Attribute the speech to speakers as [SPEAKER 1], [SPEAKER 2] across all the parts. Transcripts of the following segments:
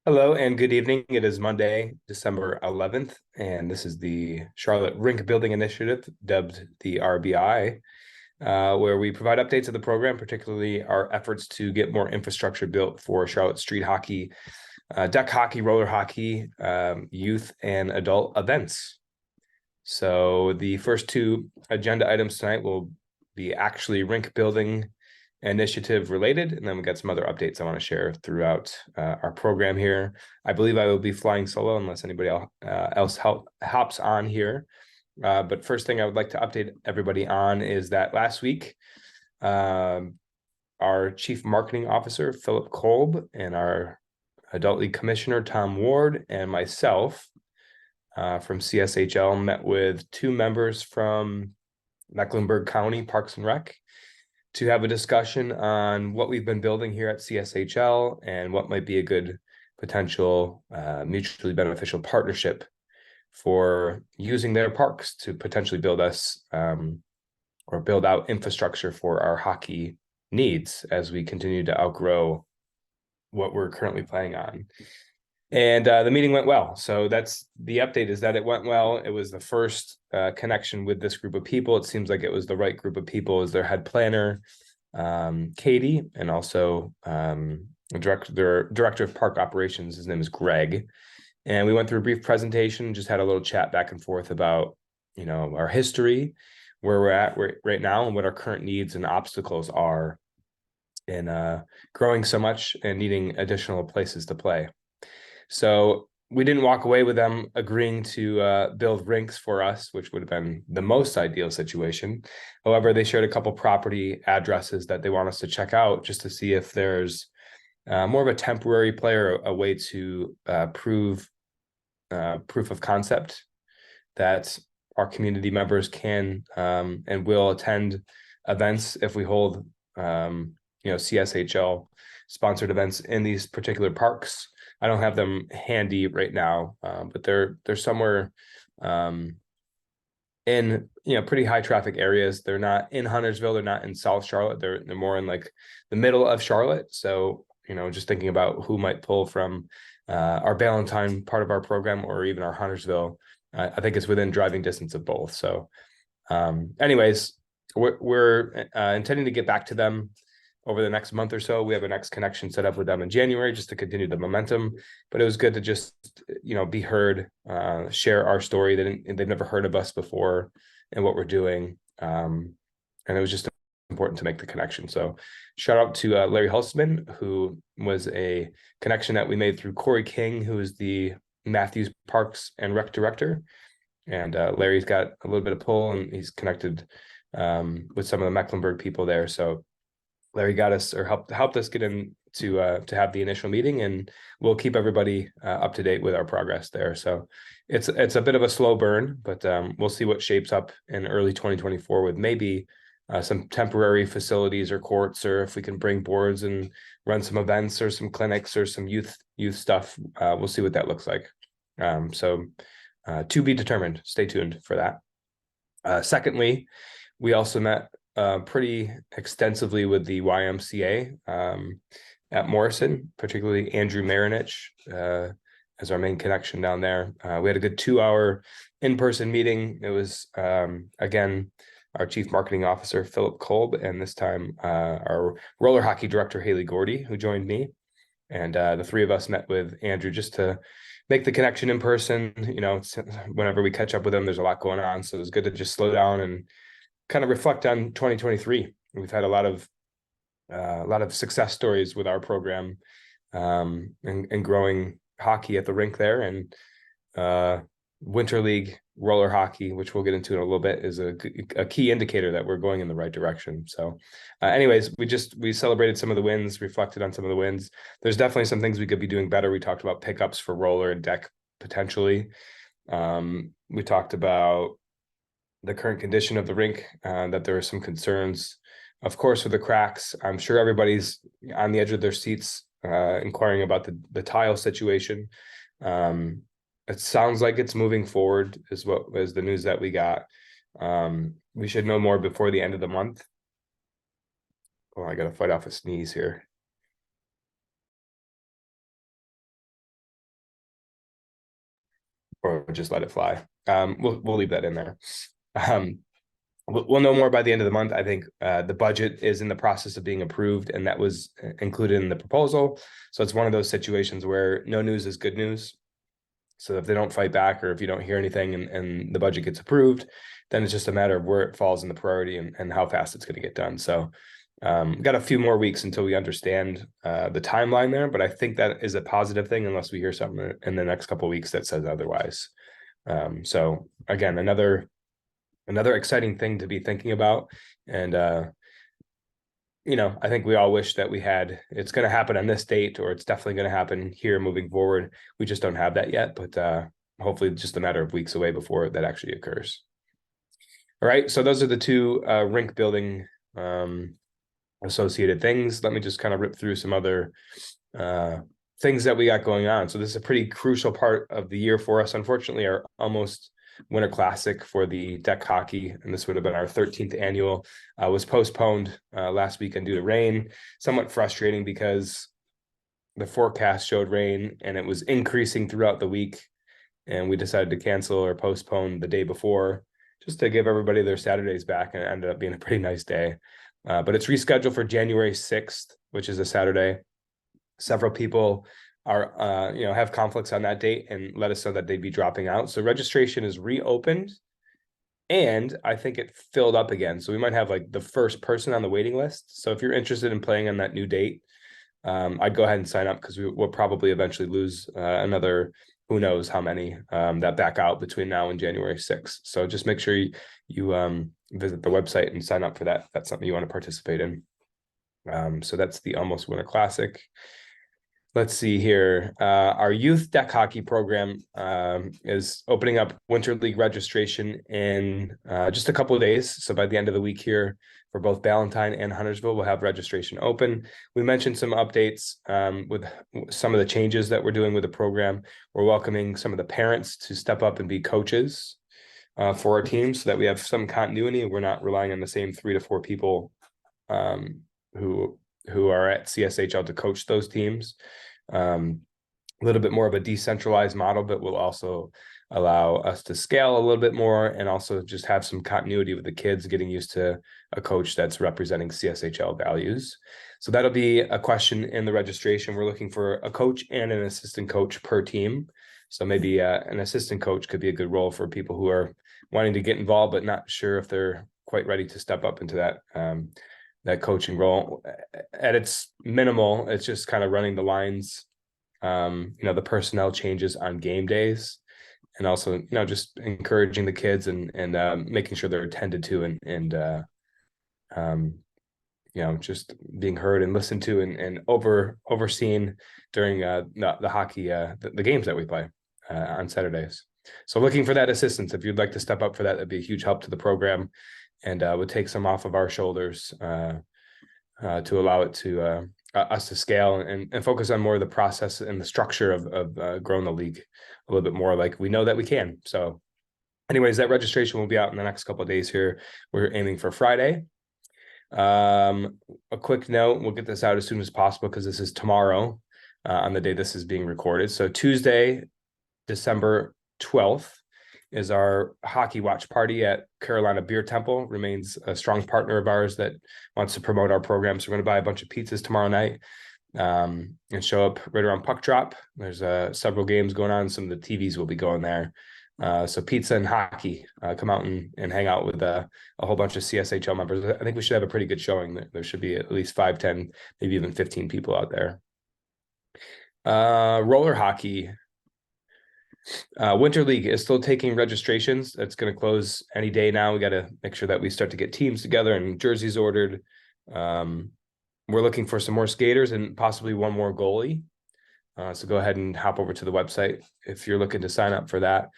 [SPEAKER 1] Hello and good evening. It is Monday, December 11th, and this is the Charlotte Rink Building Initiative, dubbed the RBI, where we provide updates of the program, particularly our efforts to get more infrastructure built for Charlotte street hockey, deck hockey, roller hockey, youth and adult events. So the first two agenda items tonight will be actually rink building initiative related, and then we got some other updates I want to share throughout our program here. I believe I will be flying solo unless anybody else hops on here. But first thing I would like to update everybody on is that last week, our Chief Marketing Officer, Philip Kolb, and our Adult League Commissioner, Tom Ward, and myself from CSHL met with two members from Mecklenburg County Parks and Rec to have a discussion on what we've been building here at CSHL and what might be a good potential mutually beneficial partnership for using their parks to potentially build us or build out infrastructure for our hockey needs as we continue to outgrow what we're currently playing on. And the meeting went well. So that's the update, is that it went well. It was the first connection with this group of people. It seems like it was the right group of people as their head planner, Katie, and also director of park operations. His name is Greg. And we went through a brief presentation, just had a little chat back and forth about, our history, where we're at right now, and what our current needs and obstacles are in growing so much and needing additional places to play. So we didn't walk away with them agreeing to build rinks for us, which would have been the most ideal situation. However, they shared a couple property addresses that they want us to check out just to see if there's more of a temporary play or a way to prove proof of concept that our community members can and will attend events if we hold CSHL sponsored events in these particular parks. I don't have them handy right now, but they're somewhere in pretty high traffic areas. They're not in Huntersville. They're not in South Charlotte. They're more in like the middle of Charlotte. So just thinking about who might pull from our Ballantyne part of our program or even our Huntersville, I think it's within driving distance of both. So, anyways, we're intending to get back to them over the next month or so. We have a next connection set up with them in January just to continue the momentum. But it was good to just, be heard, share our story. They've never heard of us before and what we're doing. And it was just important to make the connection. So shout out to Larry Hulsman, who was a connection that we made through Corey King, who is the Matthews Parks and Rec director. And Larry's got a little bit of pull, and he's connected with some of the Mecklenburg people there. So Larry got us, or helped us get in to have the initial meeting, and we'll keep everybody up to date with our progress there. So it's a bit of a slow burn, but we'll see what shapes up in early 2024 with maybe some temporary facilities or courts, or if we can bring boards and run some events or some clinics or some youth stuff. We'll see what that looks like. So to be determined. Stay tuned for that. Secondly, we also met pretty extensively with the YMCA at Morrison, particularly Andrew Marinich as our main connection down there. We had a good 2-hour in-person meeting. It was, again, our Chief Marketing Officer, Philip Kolb, and this time our roller hockey director, Haley Gordy, who joined me. And the three of us met with Andrew just to make the connection in person. Whenever we catch up with him, there's a lot going on. So it was good to just slow down and kind of reflect on 2023. We've had a lot of success stories with our program and growing hockey at the rink there, and Winter League roller hockey, which we'll get into in a little bit, is a key indicator that we're going in the right direction. So anyways, we celebrated some of the wins, reflected on some of the wins. There's definitely some things we could be doing better. We talked about pickups for roller and deck potentially. We talked about the current condition of the rink, that there are some concerns, of course, with the cracks. I'm sure everybody's on the edge of their seats inquiring about the tile situation. It sounds like it's moving forward, is what was the news that we got. We should know more before the end of the month. Oh, I gotta fight off a sneeze here. or just let it fly. We'll leave that in there. We'll know more by the end of the month. I think the budget is in the process of being approved, and that was included in the proposal. So it's one of those situations where no news is good news. So if they don't fight back, or if you don't hear anything and the budget gets approved, then it's just a matter of where it falls in the priority and how fast it's going to get done. So got a few more weeks until we understand the timeline there, but I think that is a positive thing unless we hear something in the next couple of weeks that says otherwise. So again, another exciting thing to be thinking about. And I think we all wish that it's going to happen on this date, or it's definitely going to happen here moving forward. We just don't have that yet, but hopefully just a matter of weeks away before that actually occurs. All right, so those are the two rink building associated things. Let me just kind of rip through some other things that we got going on. So this is a pretty crucial part of the year for us. Unfortunately, our almost Winter Classic for the deck hockey, and this would have been our 13th annual, was postponed last weekend due to rain. Somewhat frustrating because the forecast showed rain and it was increasing throughout the week, and we decided to cancel or postpone the day before just to give everybody their Saturdays back, and it ended up being a pretty nice day. But it's rescheduled for January 6th, which is a Saturday. Several people are have conflicts on that date and let us know that they'd be dropping out. So registration is reopened, and I think it filled up again. So we might have like the first person on the waiting list. So if you're interested in playing on that new date, I'd go ahead and sign up, because we'll probably eventually lose another, who knows how many that back out between now and January 6th. So just make sure you visit the website and sign up for that. That's something you want to participate in. So that's the Almost Winter Classic. Let's see here. Our youth deck hockey program is opening up Winter League registration in just a couple of days. So by the end of the week here, for both Ballantyne and Huntersville, we'll have registration open. We mentioned some updates with some of the changes that we're doing with the program. We're welcoming some of the parents to step up and be coaches for our team, so that we have some continuity. We're not relying on the same 3 to 4 people who are at CSHL to coach those teams. A little bit more of a decentralized model, but will also allow us to scale a little bit more, and also just have some continuity with the kids getting used to a coach that's representing CSHL values. So that'll be a question in the registration. We're looking for a coach and an assistant coach per team. So maybe an assistant coach could be a good role for people who are wanting to get involved, but not sure if they're quite ready to step up into that coaching role. At its minimal, it's just kind of running the lines, the personnel changes on game days, and also, just encouraging the kids and making sure they're attended to, and just being heard and listened to, and overseen during the hockey, the games that we play on Saturdays. So looking for that assistance. If you'd like to step up for that, that'd be a huge help to the program, and would take some off of our shoulders to allow it to us to scale and focus on more of the process and the structure of growing the league a little bit more, like we know that we can. So anyways, that registration will be out in the next couple of days here. We're aiming for Friday. A quick note, we'll get this out as soon as possible, because this is tomorrow on the day this is being recorded. So Tuesday, December 12th, is our hockey watch party at Carolina Beer Temple. Remains a strong partner of ours that wants to promote our program. So we're going to buy a bunch of pizzas tomorrow night and show up right around puck drop. There's several games going on. Some of the TVs will be going there. So pizza and hockey, come out and hang out with a whole bunch of CSHL members. I think we should have a pretty good showing. There should be at least 5, 10, maybe even 15 people out there. Roller hockey. Winter League is still taking registrations. That's going to close any day now. We got to make sure that we start to get teams together and jerseys ordered. We're looking for some more skaters and possibly one more goalie. So go ahead and hop over to the website if you're looking to sign up for that.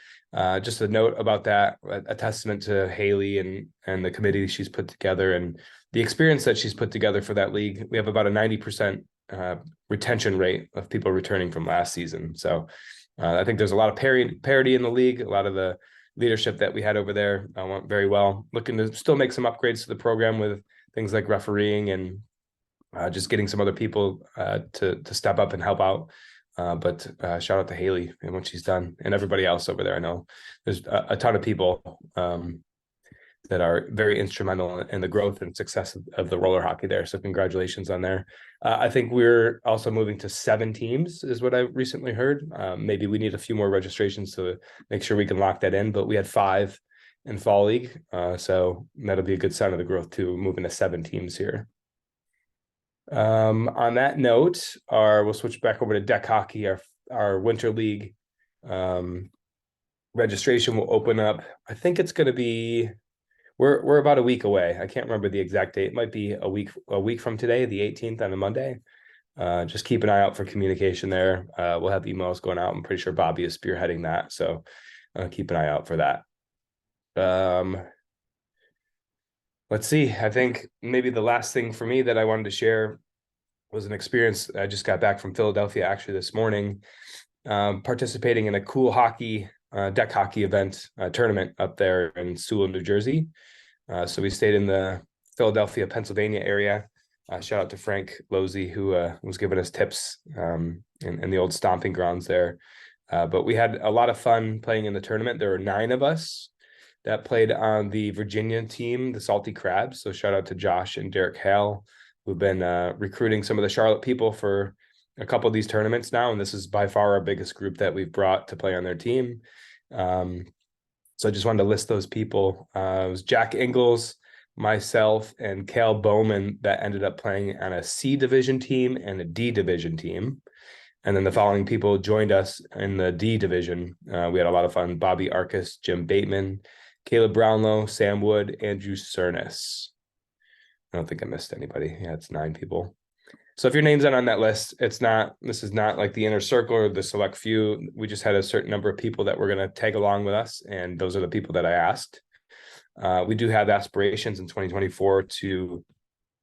[SPEAKER 1] Just a note about that, a testament to Haley and the committee she's put together and the experience that she's put together for that league. We have about a 90% retention rate of people returning from last season. So I think there's a lot of parity in the league. A lot of the leadership that we had over there went very well. Looking to still make some upgrades to the program with things like refereeing and just getting some other people to step up and help out But shout out to Haley and what she's done, and everybody else over there. I know there's a ton of people that are very instrumental in the growth and success of the roller hockey there. So congratulations on there. I think we're also moving to 7 teams is what I recently heard. Maybe we need a few more registrations to make sure we can lock that in, but we had 5 in fall league. So that'll be a good sign of the growth too, moving to 7 teams here. On that note, we'll switch back over to deck hockey. Our winter league registration will open up. I think it's going to be we're about a week away. I can't remember the exact date. It might be a week from today, the 18th on a Monday. Just keep an eye out for communication there. We'll have emails going out. I'm pretty sure Bobby is spearheading that, so keep an eye out for that. Let's see. I think maybe the last thing for me that I wanted to share was an experience. I just got back from Philadelphia actually this morning, participating in a cool hockey deck hockey event tournament up there in Sewell, New Jersey. So we stayed in the Philadelphia, Pennsylvania area. Shout out to Frank Losey, who was giving us tips in the old stomping grounds there. But we had a lot of fun playing in the tournament. There were 9 of us that played on the Virginia team, the Salty Crabs. So shout out to Josh and Derek Hale, who've been recruiting some of the Charlotte people for a couple of these tournaments now. And this is by far our biggest group that we've brought to play on their team. So I just wanted to list those people. It was Jack Ingalls, myself, and Cale Bowman that ended up playing on a C division team and a D division team. And then the following people joined us in the D division. We had a lot of fun. Bobby Arcus, Jim Bateman, Caleb Brownlow, Sam Wood, Andrew Cernus. I don't think I missed anybody. Yeah, it's 9 people. So if your name's not on that list, this is not like the inner circle or the select few. We just had a certain number of people that were going to tag along with us, and those are the people that I asked. We do have aspirations in 2024 to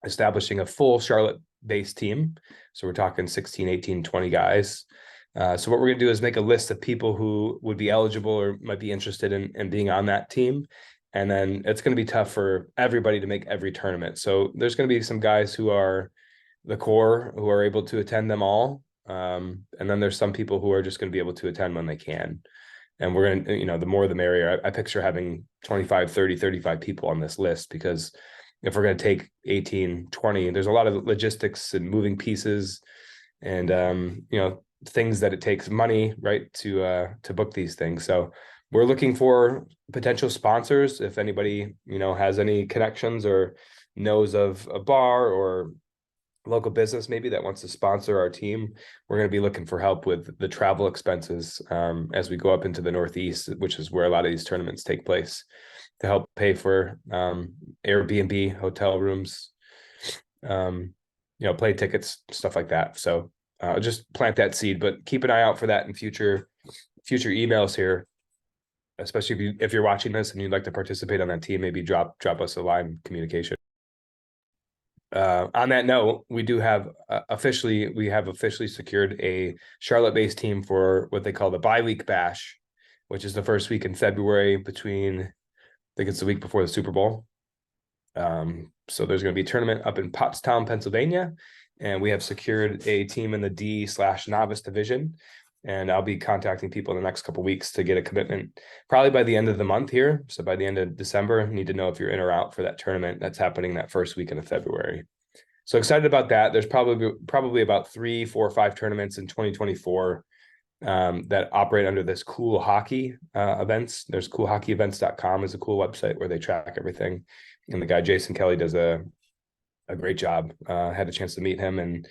[SPEAKER 1] establishing a full Charlotte-based team. So we're talking 16, 18, 20 guys. So what we're going to do is make a list of people who would be eligible or might be interested in being on that team. And then it's going to be tough for everybody to make every tournament. So there's going to be some guys who are the core who are able to attend them all. And then there's some people who are just going to be able to attend when they can. And we're going to, the more the merrier. I picture having 25, 30, 35 people on this list, because if we're going to take 18, 20, there's a lot of logistics and moving pieces and, things that it takes money, right, to book these things. So we're looking for potential sponsors. If anybody, has any connections or knows of a bar or local business maybe that wants to sponsor our team, we're going to be looking for help with the travel expenses as we go up into the Northeast, which is where a lot of these tournaments take place, to help pay for Airbnb, hotel rooms, play tickets, stuff like that. So just plant that seed, but keep an eye out for that in future emails here, especially if you're watching this and you'd like to participate on that team. Maybe drop us a line communication. On that note, we have officially secured a Charlotte-based team for what they call the bye-week bash, which is the first week in February between, I think it's the week before the Super Bowl. So there's going to be a tournament up in Pottstown, Pennsylvania, and we have secured a team in the D/novice division. And I'll be contacting people in the next couple of weeks to get a commitment, probably by the end of the month here. So by the end of December, need to know if you're in or out for that tournament that's happening that first weekend of February. So excited about that. There's probably about 3, 4, or 5 tournaments in 2024 that operate under this cool hockey events. There's coolhockeyevents.com is a cool website where they track everything. And the guy, Jason Kelly, does a great job. Had a chance to meet him and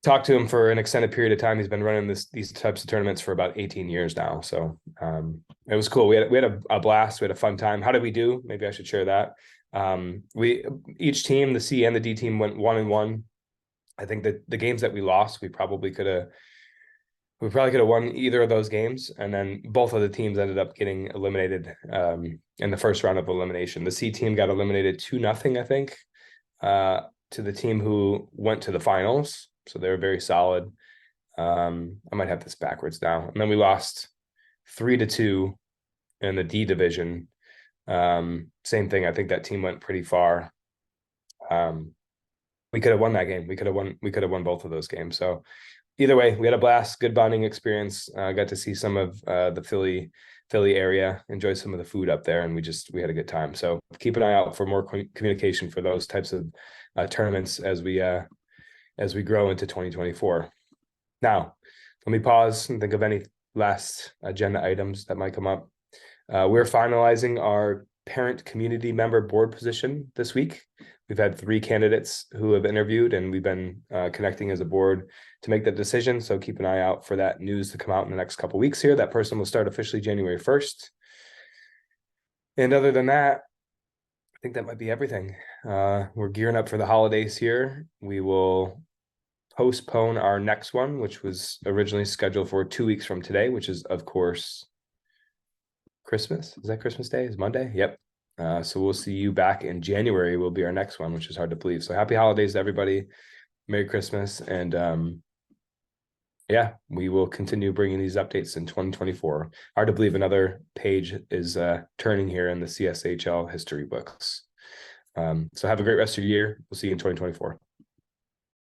[SPEAKER 1] talked to him for an extended period of time. He's been running these types of tournaments for about 18 years now. So it was cool. We had a blast. We had a fun time. How did we do? Maybe I should share that. Each team, the C and the D team, went 1-1. I think that the games that we lost, we probably could have won either of those games. And then both of the teams ended up getting eliminated in the first round of elimination. The C team got eliminated 2-0, I think, to the team who went to the finals. So they were very solid. I might have this backwards now. And then we lost 3-2 in the D division. Same thing. I think that team went pretty far. We could have won that game. We could have won both of those games. So either way, we had a blast, good bonding experience. Got to see some of the Philly area, enjoy some of the food up there, and we had a good time. So keep an eye out for more communication for those types of tournaments as we grow into 2024. Now, let me pause and think of any last agenda items that might come up. We're finalizing our parent community member board position this week. We've had 3 candidates who have interviewed, and we've been connecting as a board to make that decision. So keep an eye out for that news to come out in the next couple of weeks here. That person will start officially January 1st. And other than that, I think that might be everything. We're gearing up for the holidays here. We will postpone our next one, which was originally scheduled for 2 weeks from today, which is, of course, Christmas. Is that Christmas Day? Is Monday? Yep. So we'll see you back in January will be our next one, which is hard to believe. So happy holidays to everybody. Merry Christmas. And yeah, we will continue bringing these updates in 2024. Hard to believe another page is turning here in the CSHL history books. So have a great rest of your year. We'll see you in 2024.